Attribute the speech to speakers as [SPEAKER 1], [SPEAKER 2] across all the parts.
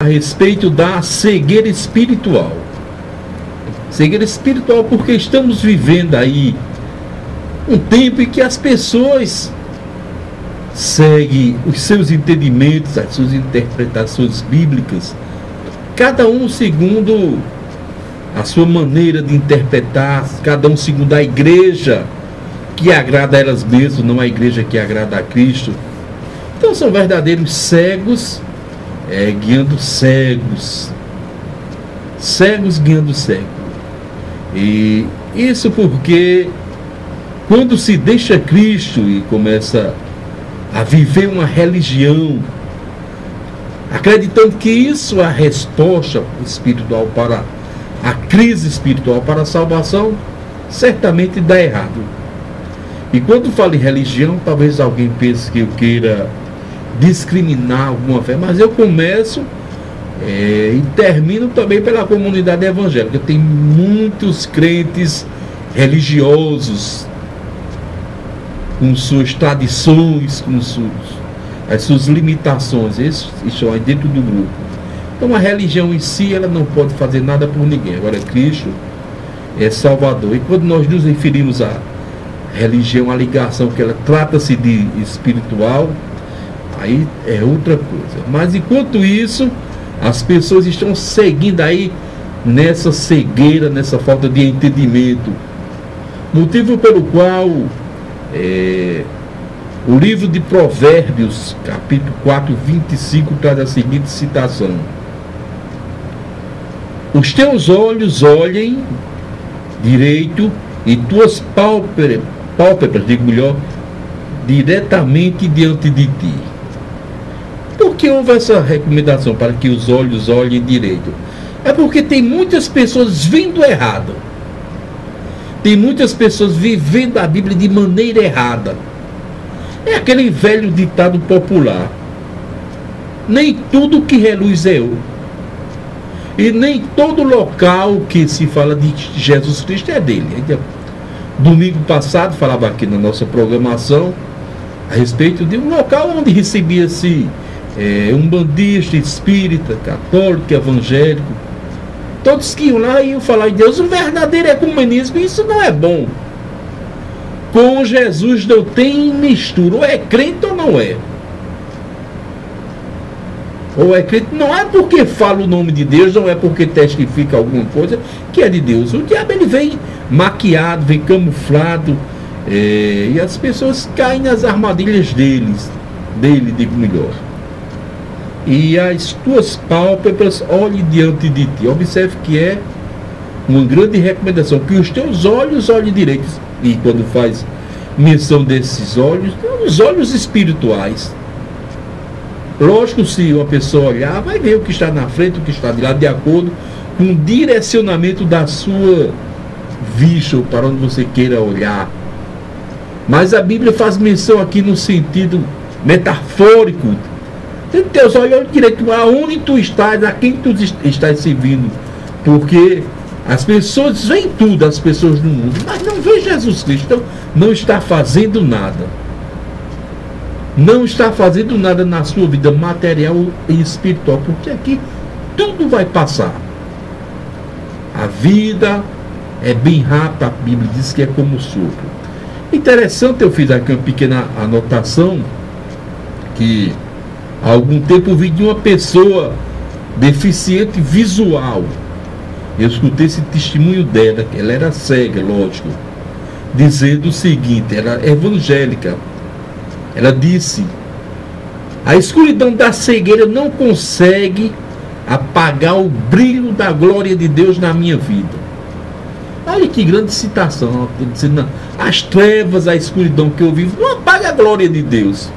[SPEAKER 1] a respeito da cegueira espiritual. Cegueira espiritual porque estamos vivendo aí um tempo em que as pessoas seguem os seus entendimentos, as suas interpretações bíblicas, cada um segundo a sua maneira de interpretar, cada um segundo a igreja que agrada a elas mesmas, não a igreja que agrada a Cristo. Então são verdadeiros cegos, guiando cegos. Cegos guiando cegos. E isso porque quando se deixa Cristo e começa a viver uma religião, acreditando que isso é a resposta espiritual para a crise espiritual, para a salvação, certamente dá errado. E quando falo em religião, talvez alguém pense que eu queira discriminar alguma fé, mas eu começo e termino também pela comunidade evangélica. Tem muitos crentes religiosos, com suas tradições, com as suas limitações, esses estão aí dentro do grupo. Então a religião em si, ela não pode fazer nada por ninguém. Agora Cristo é Salvador. E quando nós nos referimos à religião, a ligação que ela trata-se de espiritual, aí é outra coisa. Mas enquanto isso, as pessoas estão seguindo aí nessa cegueira, nessa falta de entendimento. Motivo pelo qual o livro de Provérbios, capítulo 4, 25, traz a seguinte citação: os teus olhos olhem direito e tuas pálpebras, digo melhor, diretamente diante de ti. Por que houve essa recomendação para que os olhos olhem direito? É porque tem muitas pessoas vendo errado. Tem muitas pessoas vivendo a Bíblia de maneira errada. É aquele velho ditado popular: nem tudo que reluz é ouro. E nem todo local que se fala de Jesus Cristo é dele. Domingo passado falava aqui na nossa programação a respeito de um local onde recebia-se umbandista, espírita, católico, evangélico. Todos que iam lá iam falar de Deus. O verdadeiro ecumenismo, isso não é bom. Com Jesus não tem mistura. Ou é crente ou não é. Ou é crente, não é porque fala o nome de Deus, não é porque testifica alguma coisa que é de Deus. O diabo, ele vem maquiado, vem camuflado, e as pessoas caem nas armadilhas dele, digo melhor. E as tuas pálpebras olhem diante de ti. Observe que é uma grande recomendação, que os teus olhos olhem direitos. E quando faz menção desses olhos, os olhos espirituais. Lógico, se uma pessoa olhar, vai ver o que está na frente, o que está de lado, de acordo com o direcionamento da sua vista, ou para onde você queira olhar. Mas a Bíblia faz menção aqui no sentido metafórico. Tem teus olhos direito, aonde tu estás, a quem tu estás servindo. Porque as pessoas veem tudo, as pessoas no mundo, mas não vê Jesus Cristo. Então não está fazendo nada. Não está fazendo nada na sua vida material e espiritual, porque aqui tudo vai passar. A vida é bem rápida, a Bíblia diz que é como sopro. Interessante, eu fiz aqui uma pequena anotação, que há algum tempo eu vi de uma pessoa deficiente visual. Eu escutei esse testemunho dela, ela era cega, lógico, dizendo o seguinte, ela é evangélica. Ela disse: a escuridão da cegueira não consegue apagar o brilho da glória de Deus na minha vida. Olha que grande citação, dizendo, as trevas, a escuridão que eu vivo não apaga a glória de Deus.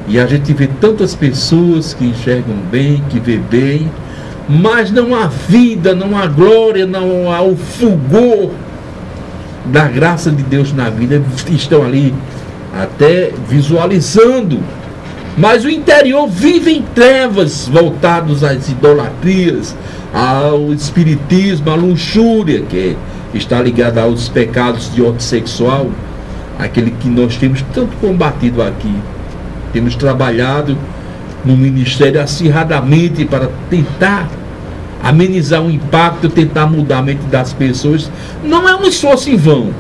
[SPEAKER 1] E a gente vê tantas pessoas que enxergam bem, que vê bem, mas não há vida, não há glória, não há o fulgor da graça de Deus na vida. Estão ali até visualizando, mas o interior vive em trevas, voltados às idolatrias, ao espiritismo, à luxúria, que está ligada aos pecados de ordem sexual, aquele que nós temos tanto combatido aqui. Temos trabalhado no ministério acirradamente para tentar amenizar o impacto, tentar mudar a mente das pessoas, não é um esforço em vão.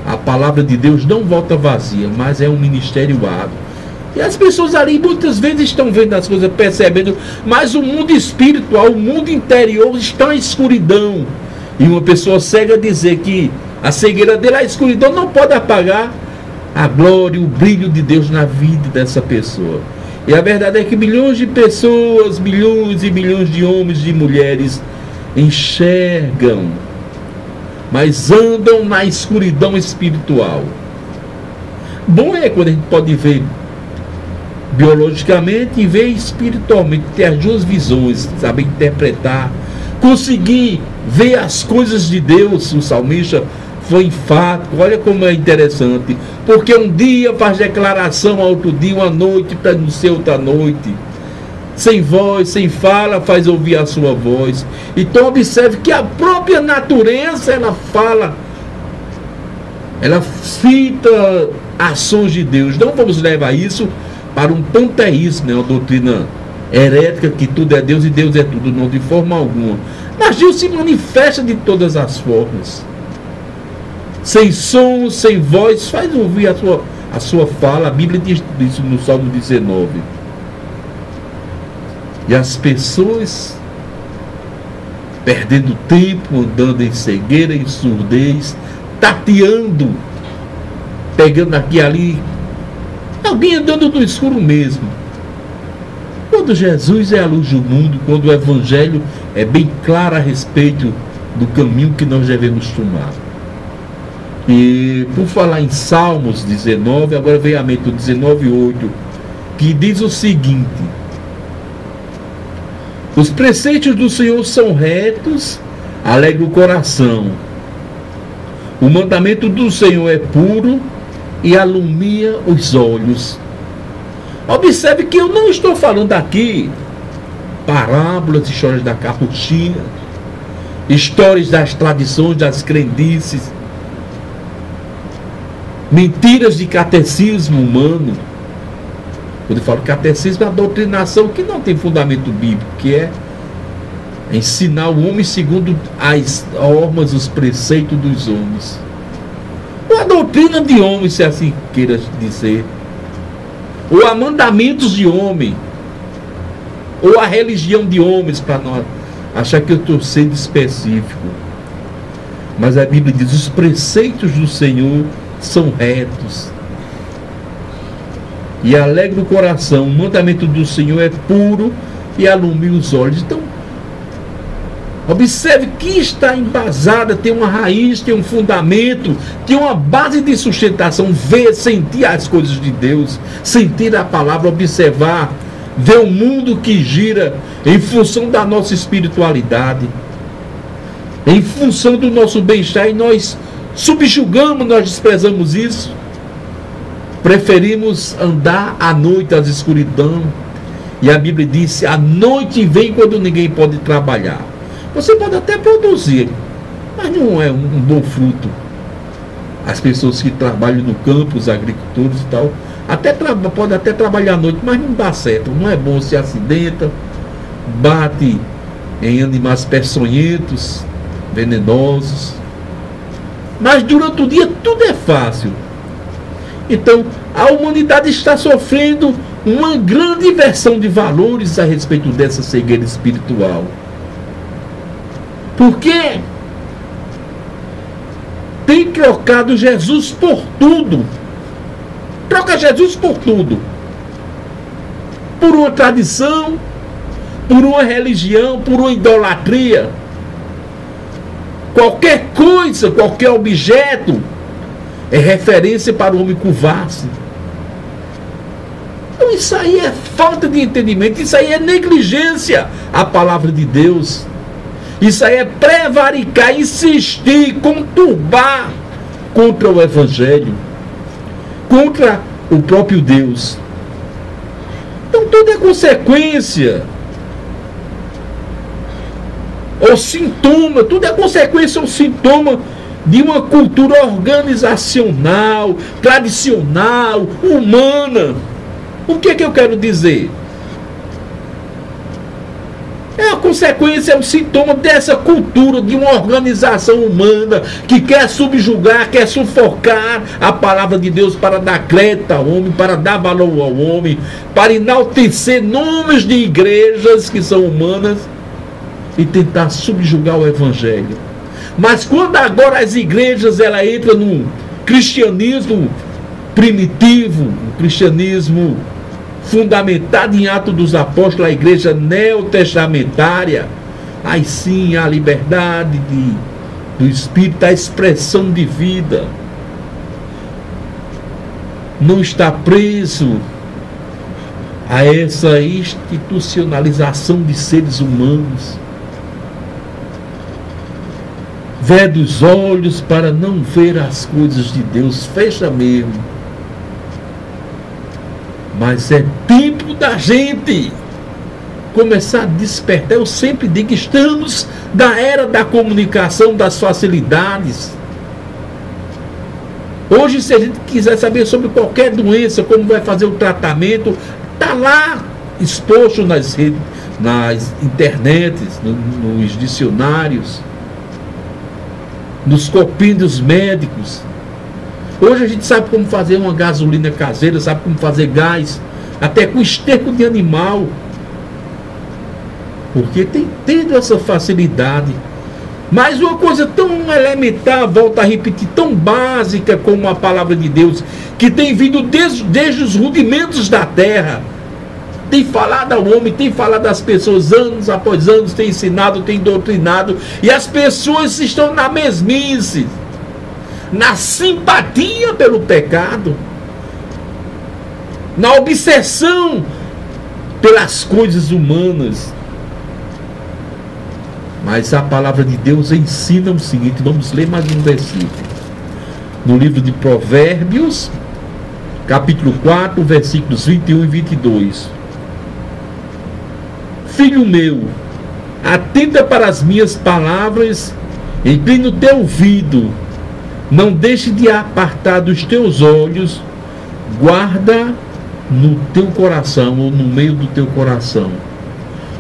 [SPEAKER 1] A palavra de Deus não volta vazia, mas é um ministério árduo. E as pessoas ali muitas vezes estão vendo as coisas, percebendo, mas o mundo espiritual, o mundo interior está em escuridão. E uma pessoa cega dizer que a cegueira dele, a escuridão não pode apagar a glória, o brilho de Deus na vida dessa pessoa. E a verdade é que milhões de pessoas, milhões e milhões de homens e mulheres enxergam, mas andam na escuridão espiritual. Bom é quando a gente pode ver biologicamente e ver espiritualmente, ter as duas visões, saber interpretar, conseguir ver as coisas de Deus. O salmista foi enfático, olha como é interessante, porque um dia faz declaração a outro dia, uma noite para não ser outra noite, sem voz, sem fala, faz ouvir a sua voz. Então observe que a própria natureza, ela fala, ela cita ações de Deus. Não vamos levar isso para um panteísmo, né? Uma doutrina herética que tudo é Deus e Deus é tudo, não, de forma alguma. Mas Deus se manifesta de todas as formas, sem som, sem voz, faz ouvir a sua fala. A Bíblia diz isso no Salmo 19. E as pessoas perdendo tempo, andando em cegueira, em surdez, tateando, pegando aqui e ali, alguém andando no escuro mesmo. Quando Jesus é a luz do mundo, quando o Evangelho é bem claro a respeito do caminho que nós devemos tomar. E por falar em Salmos 19, agora vem a mente o 19:8, que diz o seguinte: os preceitos do Senhor são retos, alegra o coração. O mandamento do Senhor é puro e alumia os olhos. Observe que eu não estou falando aqui parábolas, histórias da carochinha, histórias das tradições, das crendices, mentiras de catecismo humano. Quando eu falo catecismo, é a doutrinação que não tem fundamento bíblico, que é ensinar o homem segundo as normas, os preceitos dos homens. Ou a doutrina de homem, se assim queira dizer. Ou a mandamentos de homem. Ou a religião de homens, para não achar que eu estou sendo específico. Mas a Bíblia diz: os preceitos do Senhor são retos e alegra o coração. O mandamento do Senhor é puro e alumia os olhos. Então, observe que está embasada, tem uma raiz, tem um fundamento, tem uma base de sustentação. Ver, sentir as coisas de Deus, sentir a palavra, observar, ver o mundo que gira em função da nossa espiritualidade, em função do nosso bem-estar, e nós subjugamos, nós desprezamos isso. Preferimos andar à noite, às escuridão. E a Bíblia diz: a noite vem quando ninguém pode trabalhar. Você pode até produzir, mas não é um bom fruto. As pessoas que trabalham no campo, os agricultores e tal, podem até trabalhar à noite, mas não dá certo. Não é bom, se acidenta, bate em animais peçonhentos, venenosos. Mas durante o dia tudo é fácil. Então a humanidade está sofrendo uma grande inversão de valores a respeito dessa cegueira espiritual. Porque tem trocado Jesus por tudo. Troca Jesus por tudo. Por uma tradição, por uma religião, por uma idolatria. Qualquer coisa, qualquer objeto é referência para o homem curvar-se. Então isso aí é falta de entendimento, isso aí é negligência à palavra de Deus. Isso aí é prevaricar, insistir, conturbar contra o Evangelho, contra o próprio Deus. Então tudo é consequência, ou sintoma, tudo é consequência ou sintoma de uma cultura organizacional, tradicional, humana, O que é que eu quero dizer? É a consequência, é um sintoma dessa cultura de uma organização humana que quer subjugar, quer sufocar a palavra de Deus para dar crédito ao homem, para dar valor ao homem, para enaltecer nomes de igrejas que são humanas e tentar subjugar o evangelho. Mas quando agora as igrejas ela entram no cristianismo primitivo, um cristianismo fundamentado em Atos dos Apóstolos, a igreja neotestamentária, aí sim há liberdade do Espírito, a expressão de vida. Não está preso a essa institucionalização de seres humanos. Vede os olhos para não ver as coisas de Deus, fecha mesmo. Mas é tempo da gente começar a despertar. Eu sempre digo que estamos na era da comunicação, das facilidades. Hoje, se a gente quiser saber sobre qualquer doença, como vai fazer o tratamento, está lá exposto nas internets, nos dicionários, nos compêndios médicos. Hoje a gente sabe como fazer uma gasolina caseira, sabe como fazer gás, até com esterco de animal. Porque tem tido essa facilidade. Mas uma coisa tão elementar, volto a repetir, tão básica como a palavra de Deus, que tem vindo desde os rudimentos da terra, tem falado ao homem, tem falado às pessoas anos após anos, tem ensinado, tem doutrinado, e as pessoas estão na mesmice, na simpatia pelo pecado, na obsessão pelas coisas humanas. Mas a palavra de Deus ensina o seguinte, vamos ler mais um versículo. No livro de Provérbios, capítulo 4, versículos 21 e 22. Filho meu, atenta para as minhas palavras, inclina o teu ouvido, não deixe de apartar dos teus olhos, guarda no teu coração, ou no meio do teu coração.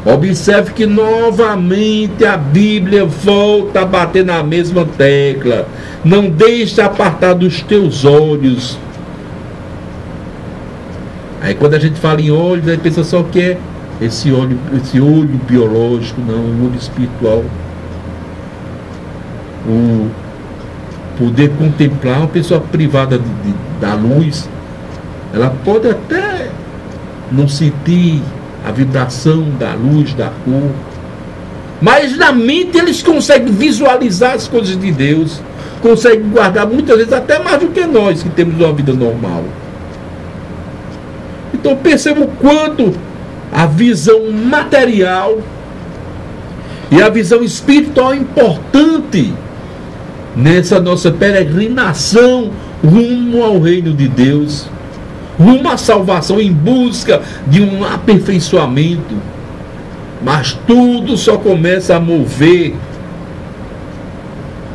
[SPEAKER 1] Observe que novamente a Bíblia volta a bater na mesma tecla. Não deixe apartar dos teus olhos. Aí quando a gente fala em olhos, a gente pensa só que é esse olho biológico, não, o olho espiritual. O poder contemplar uma pessoa privada da luz, ela pode até não sentir a vibração da luz, da cor, mas na mente eles conseguem visualizar as coisas de Deus, conseguem guardar muitas vezes até mais do que nós que temos uma vida normal. Então perceba o quanto a visão material e a visão espiritual é importante nessa nossa peregrinação rumo ao reino de Deus, rumo à salvação, em busca de um aperfeiçoamento. Mas tudo só começa a mover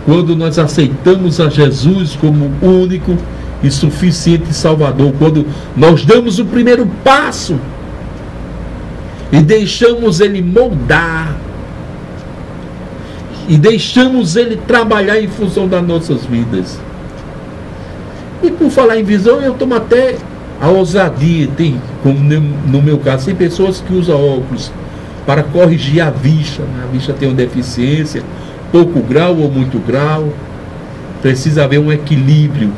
[SPEAKER 1] quando nós aceitamos a Jesus como único e suficiente Salvador, quando nós damos o primeiro passo e deixamos Ele moldar e deixamos Ele trabalhar em função das nossas vidas. E por falar em visão, eu tomo até a ousadia, tem, como no meu caso, tem pessoas que usam óculos para corrigir a vista, né? A vista tem uma deficiência, pouco grau ou muito grau, precisa haver um equilíbrio.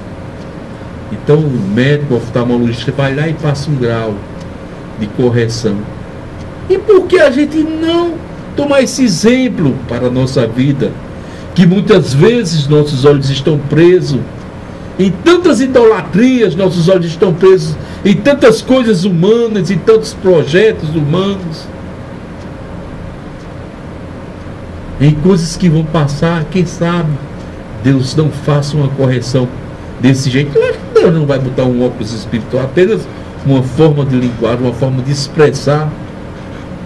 [SPEAKER 1] Então o médico, o oftalmologista vai lá e passa um grau de correção. E por que a gente não tomar esse exemplo para a nossa vida? Que muitas vezes nossos olhos estão presos em tantas idolatrias, nossos olhos estão presos em tantas coisas humanas, em tantos projetos humanos, em coisas que vão passar, quem sabe Deus não faça uma correção desse jeito. Eu acho que Deus não vai botar um óculos espiritual, apenas uma forma de linguagem, uma forma de expressar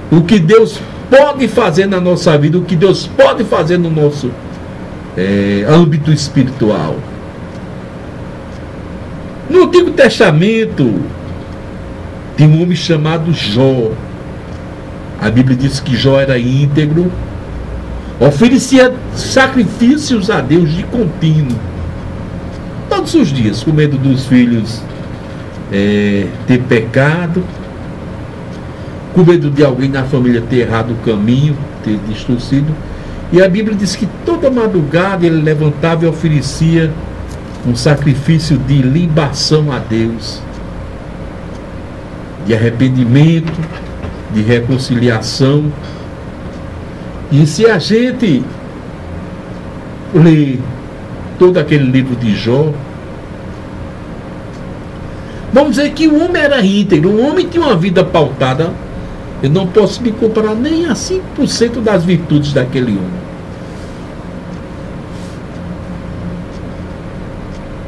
[SPEAKER 1] o que Deus pode fazer na nossa vida, o que Deus pode fazer no nosso âmbito espiritual. No Antigo Testamento, Tem um homem chamado Jó. A Bíblia diz que Jó era íntegro, oferecia sacrifícios a Deus de contínuo, todos os dias, com medo dos filhos ter pecado, com medo de alguém na família ter errado o caminho, ter distorcido. E a Bíblia diz que toda madrugada ele levantava e oferecia um sacrifício de libação a Deus, de arrependimento, de reconciliação. E se a gente ler todo aquele livro de Jó, vamos dizer que o homem era íntegro, o homem tinha uma vida pautada. Eu não posso me comparar nem a 5% das virtudes daquele homem.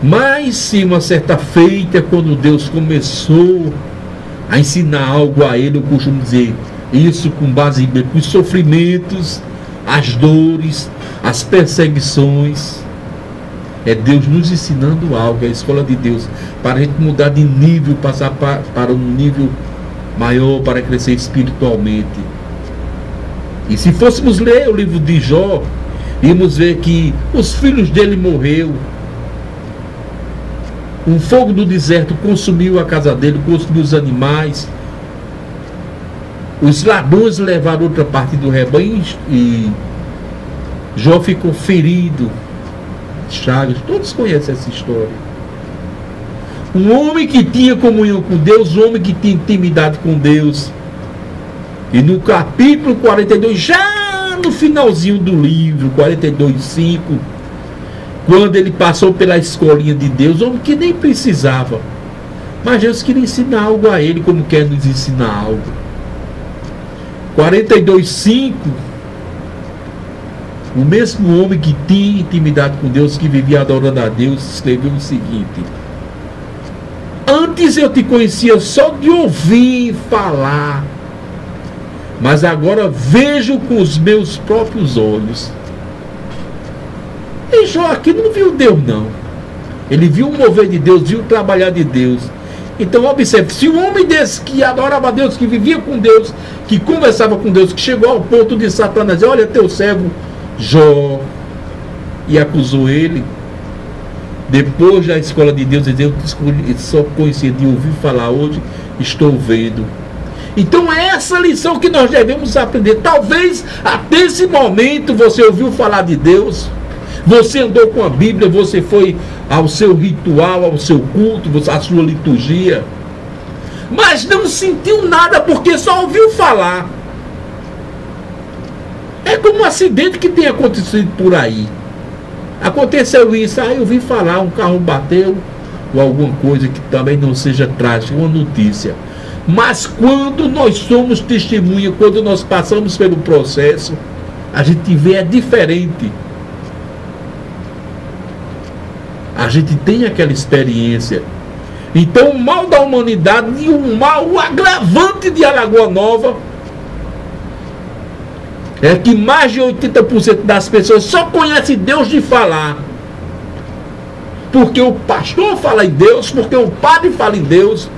[SPEAKER 1] Mas se uma certa feita, quando Deus começou a ensinar algo a ele, eu costumo dizer isso com base em os sofrimentos, as dores, as perseguições, é Deus nos ensinando algo, é a escola de Deus, para a gente mudar de nível, passar para um nível maior, para crescer espiritualmente. E se fôssemos ler o livro de Jó, íamos ver que os filhos dele morreram, um fogo do deserto consumiu a casa dele, consumiu os animais, os ladrões levaram outra parte do rebanho e Jó ficou ferido, chagas. Todos conhecem essa história. Um homem que tinha comunhão com Deus, um homem que tinha intimidade com Deus. E no capítulo 42, já no finalzinho do livro, 42:5, quando ele passou pela escolinha de Deus, homem que nem precisava, mas Deus queria ensinar algo a ele, como quer nos ensinar algo. 42:5, o mesmo homem que tinha intimidade com Deus, que vivia adorando a Deus, escreveu o seguinte: antes eu te conhecia só de ouvir falar, mas agora vejo com os meus próprios olhos. E Jó aqui não viu Deus, não. Ele viu o mover de Deus, viu o trabalhar de Deus. Então observe, se um homem desse que adorava a Deus, que vivia com Deus, que conversava com Deus, que chegou ao ponto de Satanás dizer: olha teu servo Jó, e acusou ele, depois da escola de Deus, eu só conhecia de ouvir falar, hoje estou vendo. Então é essa lição que nós devemos aprender. Talvez até esse momento você ouviu falar de Deus, você andou com a Bíblia, você foi ao seu ritual, ao seu culto, à sua liturgia, mas não sentiu nada porque só ouviu falar. É como um acidente que tem acontecido por aí. Aconteceu isso, eu ouvi falar, um carro bateu, ou alguma coisa que também não seja trágica, uma notícia. Mas quando nós somos testemunha, quando nós passamos pelo processo, a gente vê é diferente. A gente tem aquela experiência. Então o mal da humanidade e o agravante de Alagoa Nova é que mais de 80% das pessoas só conhecem Deus de falar. Porque o pastor fala em Deus, porque o padre fala em Deus,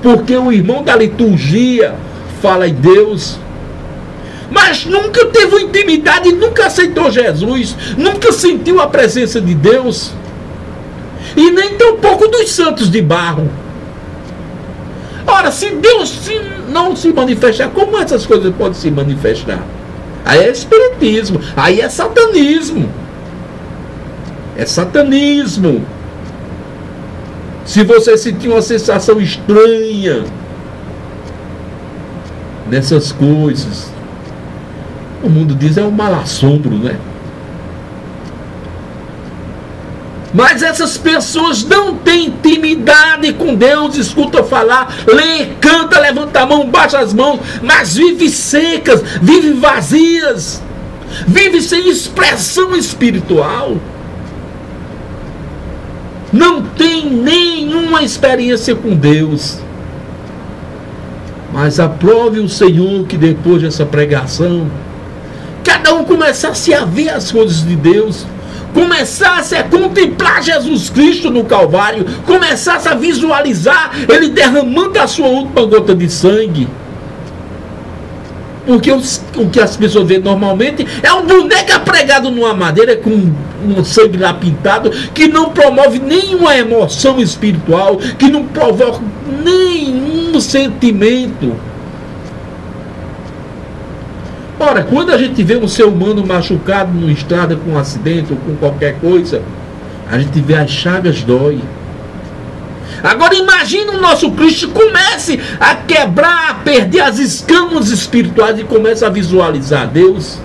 [SPEAKER 1] porque o irmão da liturgia fala em Deus. Mas nunca teve uma intimidade, nunca aceitou Jesus, nunca sentiu a presença de Deus. E nem tampouco dos santos de barro. Ora, se Deus não se manifestar, como essas coisas podem se manifestar? Aí é espiritismo, aí é satanismo. É satanismo. Se você sentir uma sensação estranha nessas coisas, o mundo diz é um mal assombro, né? Mas essas pessoas não têm intimidade com Deus, escuta falar, lê, canta, levanta a mão, baixa as mãos, mas vive secas, vive vazias, vive sem expressão espiritual. Não tem nenhuma experiência com Deus. Mas aprove o Senhor que depois dessa pregação, cada um começasse a ver as coisas de Deus, começasse a contemplar Jesus Cristo no Calvário, começasse a visualizar Ele derramando a sua última gota de sangue. Porque o que as pessoas veem normalmente é um boneco pregado numa madeira com um sangue lá pintado, que não promove nenhuma emoção espiritual, que não provoca nenhum sentimento. Ora, quando a gente vê um ser humano machucado numa estrada com um acidente ou com qualquer coisa, a gente vê as chagas dói. Agora imagina o nosso Cristo comece a quebrar, a perder as escamas espirituais e começa a visualizar Deus.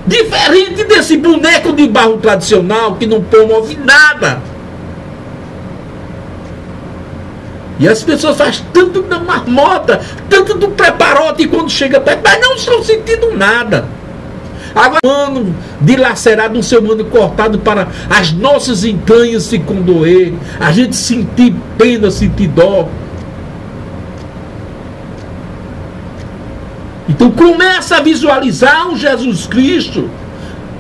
[SPEAKER 1] Diferente desse boneco de barro tradicional que não promove nada. E as pessoas fazem tanto da marmota, tanto do preparote, e quando chega perto, mas não estão sentindo nada. Agora, um humano dilacerado, um ser humano cortado para as nossas entranhas se condoer, a gente sentir pena, sentir dó. Então começa a visualizar um Jesus Cristo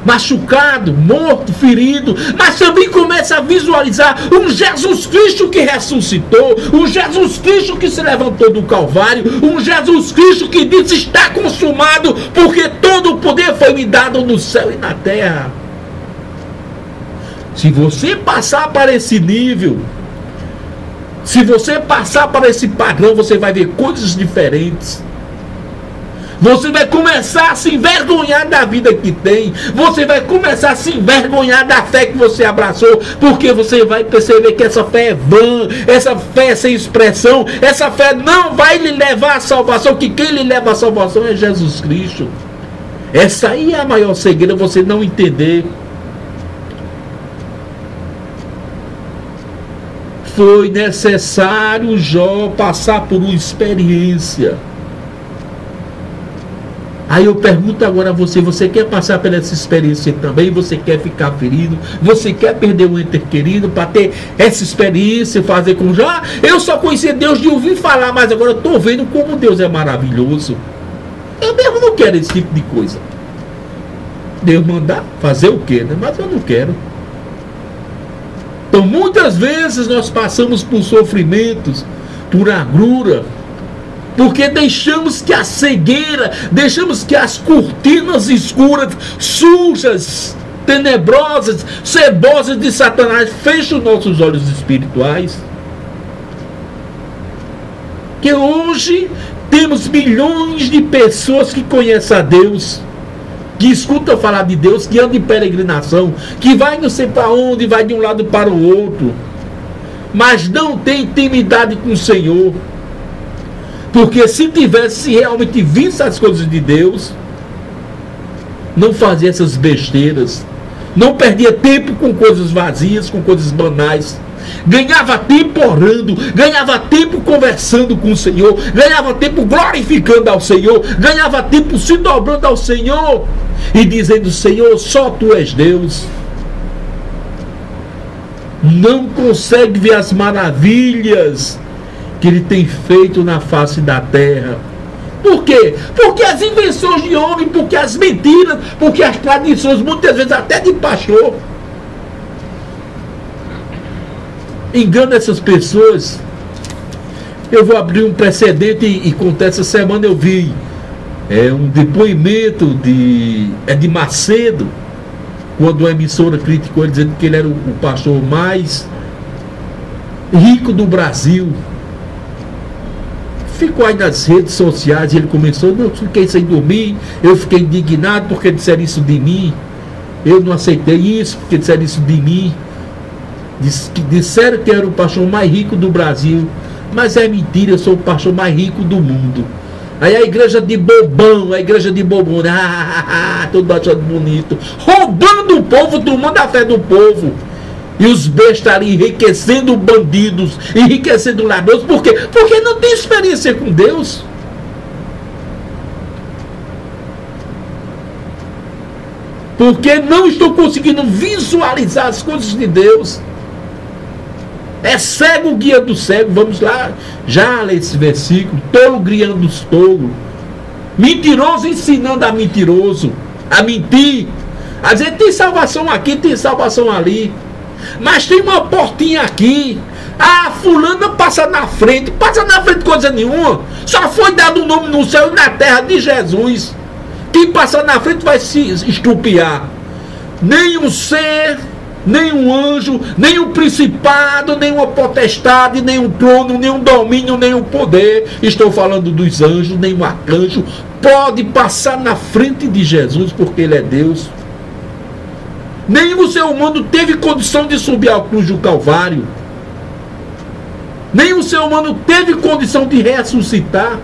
[SPEAKER 1] machucado, morto, ferido, mas também começa a visualizar um Jesus Cristo que ressuscitou, um Jesus Cristo que se levantou do Calvário, um Jesus Cristo que disse: está consumado, porque todo o poder foi me dado no céu e na terra. Se você passar para esse nível, se você passar para esse padrão, você vai ver coisas diferentes. Você vai começar a se envergonhar da vida que tem. Você vai começar a se envergonhar da fé que você abraçou. Porque você vai perceber que essa fé é vã. Essa fé é sem expressão. Essa fé não vai lhe levar à salvação. Que quem lhe leva à salvação é Jesus Cristo. Essa aí é a maior segredo, você não entender. Foi necessário Jó passar por uma experiência. Aí eu pergunto agora a você: você quer passar por essa experiência também? Você quer ficar ferido? Você quer perder um ente querido para ter essa experiência, fazer com já? Eu só conhecia Deus de ouvir falar, mas agora eu estou vendo como Deus é maravilhoso. Eu mesmo não quero esse tipo de coisa. Deus mandar fazer o quê, né? Mas eu não quero. Então muitas vezes nós passamos por sofrimentos, por agrura, porque deixamos que a cegueira, deixamos que as cortinas escuras, sujas, tenebrosas, cebosas de Satanás fechem os nossos olhos espirituais. Que hoje temos milhões de pessoas que conhecem a Deus, que escutam falar de Deus, que andam em peregrinação, que vai não sei para onde, vai de um lado para o outro, mas não tem intimidade com o Senhor. Porque se tivesse, se realmente visse as coisas de Deus, não fazia essas besteiras, não perdia tempo com coisas vazias, com coisas banais, ganhava tempo orando, ganhava tempo conversando com o Senhor, ganhava tempo glorificando ao Senhor, ganhava tempo se dobrando ao Senhor e dizendo: Senhor, só Tu és Deus. Não consegue ver as maravilhas que Ele tem feito na face da terra. Por quê? Porque as invenções de homem, porque as mentiras, porque as tradições, muitas vezes até de pastor, engana essas pessoas. Eu vou abrir um precedente e contar. Essa semana eu vi um depoimento de Macedo, quando a emissora criticou ele, dizendo que ele era o pastor mais rico do Brasil. Ficou aí nas redes sociais e ele começou: não, eu fiquei sem dormir, eu fiquei indignado porque disseram isso de mim, eu não aceitei isso porque disseram isso de mim. Disseram que eu era o pastor mais rico do Brasil, mas é mentira, eu sou o pastor mais rico do mundo. Aí a igreja de bobão, tudo achando bonito, roubando o povo, tomando a fé do povo. E os bestas ali enriquecendo bandidos, enriquecendo ladrões. Por quê? Porque não tem experiência com Deus. Porque não estou conseguindo visualizar as coisas de Deus. É cego guiando cego. Vamos lá, já ler esse versículo. Tolo guiando os tolos. Mentiroso ensinando a mentiroso a mentir. Às vezes tem salvação aqui, tem salvação ali. Mas tem uma portinha aqui. Ah, fulana passa na frente coisa nenhuma. Só foi dado o nome no céu e na terra de Jesus. Quem passar na frente vai se estrupiar. Nem um ser, nem um anjo, nem um principado, nem uma potestade, nem um trono, nem um domínio, nem um poder. Estou falando dos anjos, nem um arcanjo pode passar na frente de Jesus, porque ele é Deus. Nenhum ser humano teve condição de subir à cruz do Calvário. Nenhum ser humano teve condição de ressuscitar.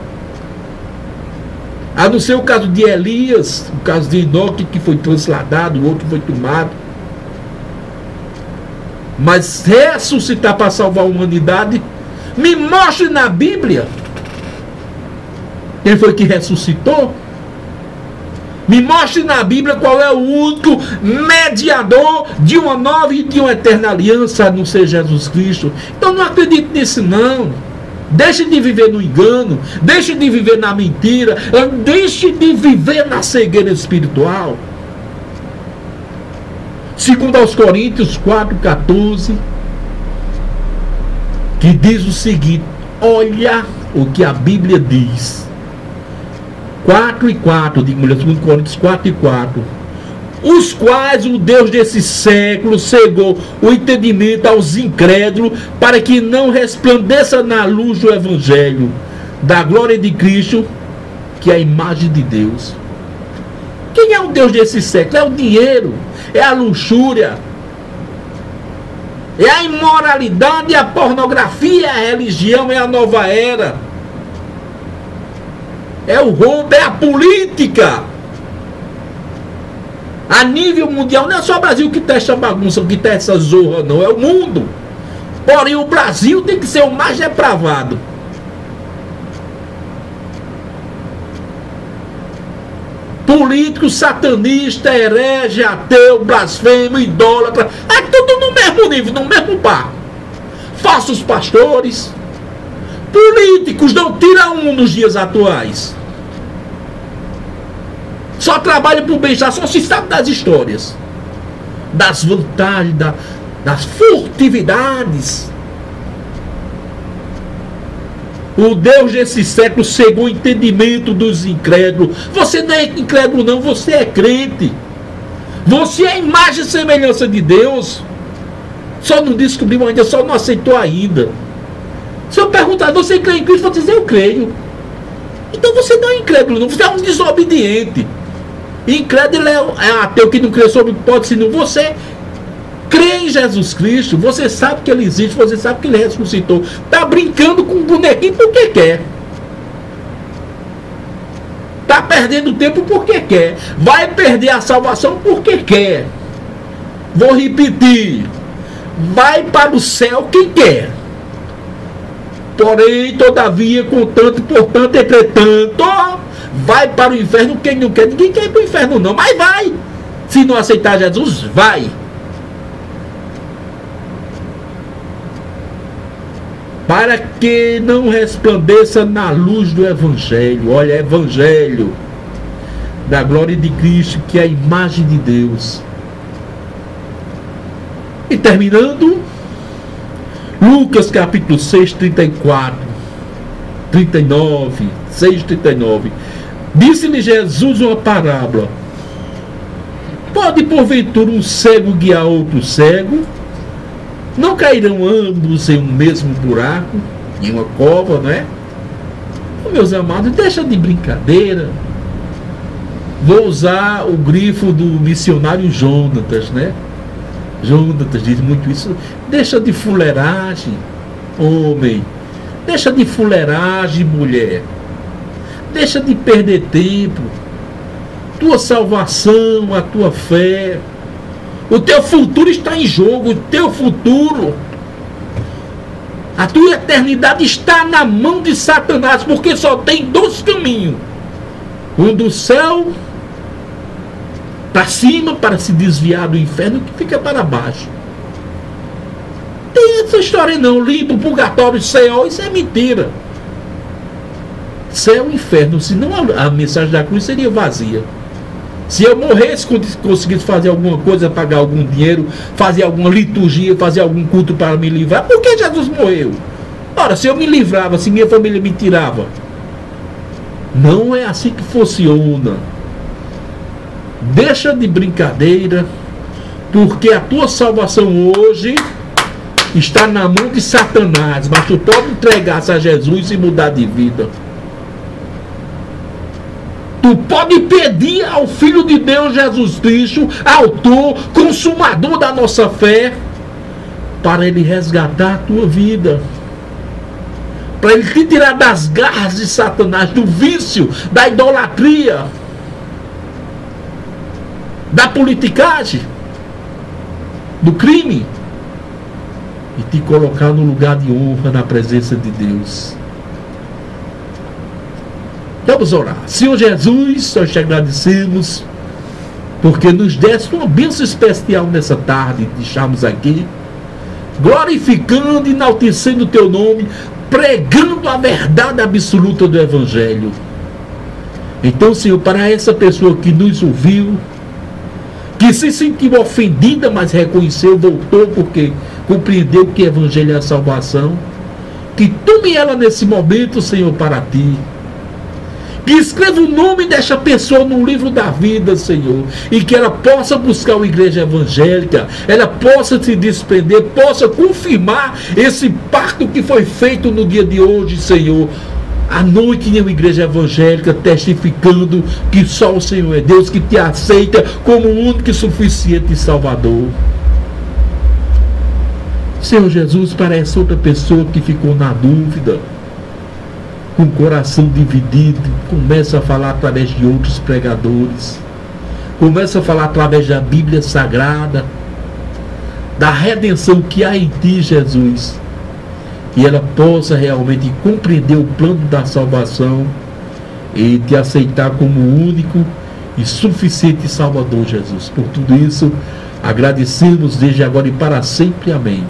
[SPEAKER 1] A não ser o caso de Elias, o caso de Enoque, que foi transladado, o outro foi tomado. Mas ressuscitar para salvar a humanidade, me mostre na Bíblia quem foi que ressuscitou. Me mostre na Bíblia qual é o único mediador de uma nova e de uma eterna aliança, a não ser Jesus Cristo. Então não acredite nisso não. Deixe de viver no engano, deixe de viver na mentira, deixe de viver na cegueira espiritual. Segundo aos Coríntios 4,14, que diz o seguinte: olha o que a Bíblia diz. 4:4, digo mulher, 2 Coríntios 4:4. Os quais o Deus desse século cegou o entendimento aos incrédulos, para que não resplandeça na luz do Evangelho da glória de Cristo, que é a imagem de Deus. Quem é o Deus desse século? É o dinheiro, é a luxúria, é a imoralidade, é a pornografia, é a religião, é a nova era, é o roubo, é a política. A nível mundial, não é só o Brasil que tem essa bagunça, que tem essa zorra, não, é o mundo. Porém, o Brasil tem que ser o mais depravado. Político, satanista, herege, ateu, blasfemo, idólatra, é tudo no mesmo nível, no mesmo par. Falsos pastores, políticos, não tira um nos dias atuais. Só trabalha por bem-estar, só se sabe das histórias, das vantagens, das furtividades. O Deus desse século cegou o entendimento dos incrédulos. Você não é incrédulo não, você é crente. Você é a imagem e semelhança de Deus. Só não descobriu ainda, só não aceitou ainda. Se eu perguntar, você crê em Cristo? Vou dizer, eu creio. Então você não é incrédulo não, você é um desobediente. Incrédulo é ateu que não crê sobre hipótese nenhuma. Você crê em Jesus Cristo, você sabe que ele existe, você sabe que ele ressuscitou. Está brincando com um bonequinho porque quer. Está perdendo tempo porque quer. Vai perder a salvação porque quer. Vou repetir. Vai para o céu quem quer. Porém, todavia, contanto, portanto, entretanto, vai para o inferno quem não quer. Ninguém quer ir para o inferno não, mas vai. Se não aceitar Jesus, vai. Para que não resplandeça na luz do Evangelho. Olha, Evangelho da glória de Cristo, que é a imagem de Deus. E terminando, Lucas capítulo 6, 34, 39, 6, 39. Disse-lhe Jesus uma parábola: pode porventura um cego guiar outro cego? Não cairão ambos em um mesmo buraco, em uma cova, não é? Meus amados, deixa de brincadeira. Vou usar o grifo do missionário Jonatas, né? Jonatas diz muito isso. Deixa de fuleiragem, homem. Deixa de fuleiragem, mulher. Deixa de perder tempo. Tua salvação, a tua fé, o teu futuro está em jogo. O teu futuro, a tua eternidade está na mão de Satanás, porque só tem dois caminhos: um do céu para cima, para se desviar do inferno, que fica para baixo. Tem essa história não, limpo, purgatório, céu, isso é mentira. Céu e inferno, senão a mensagem da cruz seria vazia. Se eu morresse, conseguisse fazer alguma coisa, pagar algum dinheiro, fazer alguma liturgia, fazer algum culto para me livrar, por que Jesus morreu? Ora, se eu me livrava, se minha família me tirava. Não é assim que funciona. Deixa de brincadeira, porque a tua salvação hoje está na mão de Satanás, mas tu pode entregar-se a Jesus e mudar de vida. Tu pode pedir ao Filho de Deus, Jesus Cristo, autor, consumador da nossa fé, para Ele resgatar a tua vida, para Ele te tirar das garras de Satanás, do vício, da idolatria, da politicagem, do crime, e te colocar no lugar de honra na presença de Deus. Vamos orar. Senhor Jesus, nós te agradecemos porque nos deste uma bênção especial nessa tarde de estarmos aqui glorificando e enaltecendo o teu nome, pregando a verdade absoluta do Evangelho. Então, Senhor, para essa pessoa que nos ouviu, que se sentiu ofendida, mas reconheceu, voltou porque compreendeu que o Evangelho é a salvação, que tome ela nesse momento, Senhor, para ti. Que escreva o nome desta pessoa no livro da vida, Senhor, e que ela possa buscar uma igreja evangélica, ela possa se desprender, possa confirmar esse pacto que foi feito no dia de hoje, Senhor, à noite em uma igreja evangélica, testificando que só o Senhor é Deus, que te aceita como o único e suficiente Salvador. Senhor Jesus, para essa outra pessoa que ficou na dúvida, com o coração dividido, começa a falar através de outros pregadores, começa a falar através da Bíblia Sagrada, da redenção que há em ti, Jesus, e ela possa realmente compreender o plano da salvação e te aceitar como o único e suficiente Salvador, Jesus. Por tudo isso, agradecemos desde agora e para sempre. Amém.